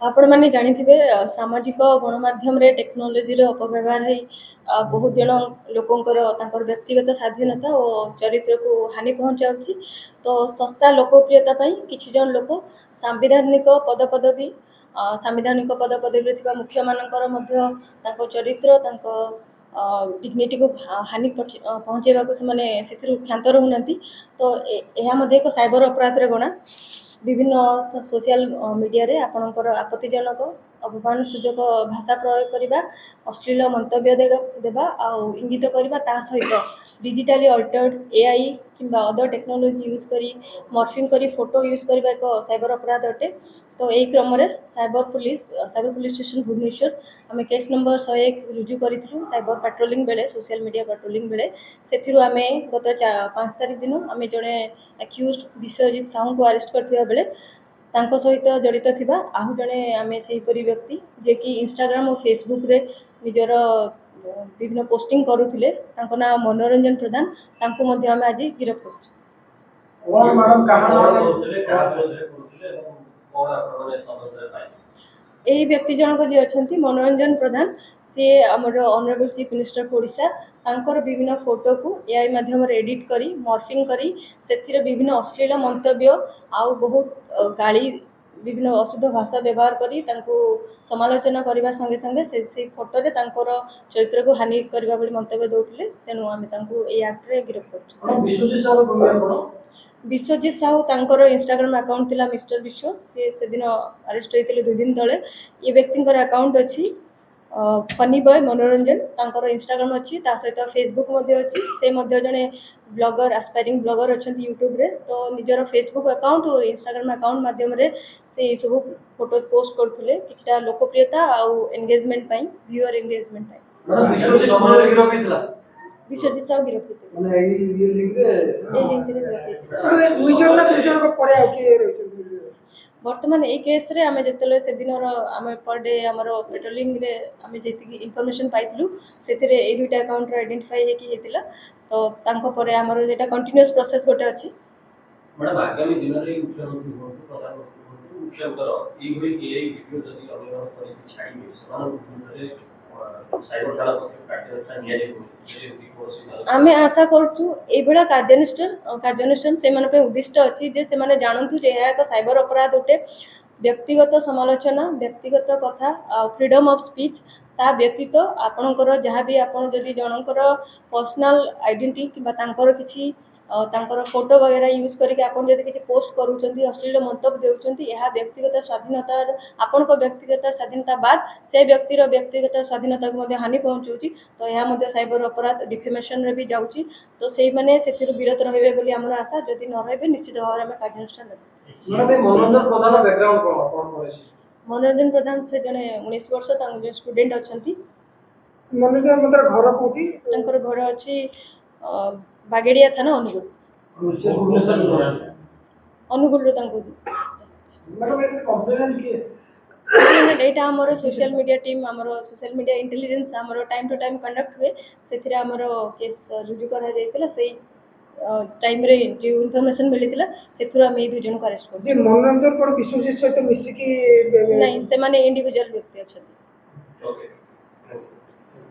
आपण मैंने जानिथिबे सामाजिक गणमाध्यम रे टेक्नोलोजी रे अपव्यवहार है बहुत जन लोकंकर तांकर व्यक्तिगत स्वाधीनता और चरित्र को हानि पहुंचाउछि। तो सस्ता लोकप्रियता पई किछि जन लोक सांविधानिक पदपदवी सांविधानिक पदपदवी थिबा मुख्य मानकर मध्य तांको चरित्र तांको डिग्निटी को हानि पहुंचेबा को से माने सेथिरु क्षांत रहउनांती। तो एहा मध्ये एक साइबर अपराध रे गणा विभिन्न सोशल मीडिया रे आपणकर आपत्तिजनक अपमान सूचक भाषा प्रयोग करने अश्लील मंतव्य देवा इंगित करने ता सहित डिजिटली अल्टर्ड एआई किंबा अदर टेक्नोलोजी यूज करी मॉर्फिंग करी फोटो यूज करने एक साइबर अपराध अटे। तो यही क्रम साइबर पुलिस स्टेशन भुवनेश्वर आम केस नंबर 101 रुजु करूँ साइबर पेट्रोलिंग बेले सोशल मीडिया पेट्रोलिंग बेले से गत 5 तारीख दिन आम जड़े एक्यूज विश्वजीत साहू को अरेस्ट करथिबा बेले तांको सहित जड़ित थिबा आहु जड़े आम से व्यक्ति जे कि इंस्टाग्राम और फेसबुक रे निजर विभिन्न पोस्टिंग करुथिले तांको ना मनोरंजन प्रधान तांको मध्ये आम आज गिरफ्त करछु। यही व्यक्ति जनक जे अछंती मनोरंजन प्रधान सी आमर ऑनरेबल चीफ मिनिस्टर ओडिशा तांकर विभिन्न फोटो को एआई माध्यम एडिट करी मॉर्फिंग करी सेथिरे विभिन्न अश्लील मंतव्य आउ बहुत गाली विभिन्न अशुद्ध भाषा व्यवहार करी तांको समालोचना करबा संगे संगे से फोटो रे तांकर चरित्र को हानि करबा बली मंतव्य दउथिले तेनु आमे तांको ए एक्ट रे गिरफ्त करछु। विश्वजीत साहू तांकर इंस्टाग्राम अकाउंट थिला मिस्टर विश्व से दिन अरेस्ट होइतिले 2 दिन तले। ये व्यक्ति अकाउंट अच्छी फनी बॉय मनोरंजन तांकर इंस्टाग्राम अच्छी ता सहित फेसबुक मध्ये अच्छी से मध्ये जने ब्लॉगर एस्पायरिंग ब्लॉगर अच्छी यूट्यूब रे। तो निजर फेसबुक अकाउंट और इंस्टाग्राम अकाउंट माध्यम रे से सब फोटो पोस्ट करथुले किछटा लोकप्रियता आउ एंगेजमेंट पई व्यूअर एंगेजमेंट पई विश्वजीत साहू गिरफ्त माने ये लिंक रे दुई जन को परे आ के रहिछ। वर्तमान ए केस रे आमे जतले से दिन आमे पर डे हमर पेट्रोलिंग रे आमे जेति इन्फॉर्मेशन पाइतलु सेथिरे ए दुटा अकाउंट रे आइडेंटिफाई हे कि हेतिला। तो तांको परे हमर जेटा कंटीन्यूअस प्रोसेस गोटे अछि मैडम आगामी दिन रे मुख्यमंत्री होंतु प्रधानमंत्री होंतु मुख्यमंत्री ई होई कि एई वीडियो जदी अवलोकन करि छाडी समान रे साइबर थाना पक्ष कार्यानुष्ठान निया जे आमे आशा करछु एबेला कार्यानुष्ठान से माने पे उद्दिष्ट अछि जे से माने जानंतु जे या एक साइबर अपराध उठे व्यक्तिगत समालोचना व्यक्तिगत कथा फ्रीडम ऑफ स्पीच ता व्यक्तिगत आपणकर जहाँ भी आपण जदि जनकर पर्सनल आइडेंटिटी किबा तांकर किछि तांकर फोटो वगैरह यूज करके आपण जदि किछि पोस्ट करूचंती अश्लील मंतव्य देउचंती यह व्यक्तिगत स्वाधीनता आपण को व्यक्तिगत स्वाधीनता बाद से व्यक्तिर व्यक्तिगत स्वाधीनता को मध्ये हानि पहुंचुची। तो यह मध्ये साइबर अपराध डिफेमेशन रे भी जाउची। तो सेही माने सेथिर विरत रहबे बोली हमर आशा जदि न रहबे निश्चित भाव में कार्यानुष्ठान लेबे। मनोरंजन प्रधान बैकग्राउंड कोन होइछि मनोरंजन प्रधान से जने 19 वर्ष तांग स्टूडेंट अछंती। मनोरंजन मतलब घर कोठी तांकर घर अछि बागेड़िया थाना अनुगुल एटा हमर सोशल मीडिया टीम हमर सोशल मीडिया इंटेलिजेंस हमर टाइम टू टाइम कंडक्ट हुए से हमर केस रुजु करा जायतिला से टाइम रे जो इन्फॉर्मेशन मिलितिला सेथुरा हम 2 जन को अरेस्ट कर जे मनोरंजन पर विश्वजीत सहित मिसी की नहीं से माने इंडिविजुअल व्यक्ति अछथि। ओके।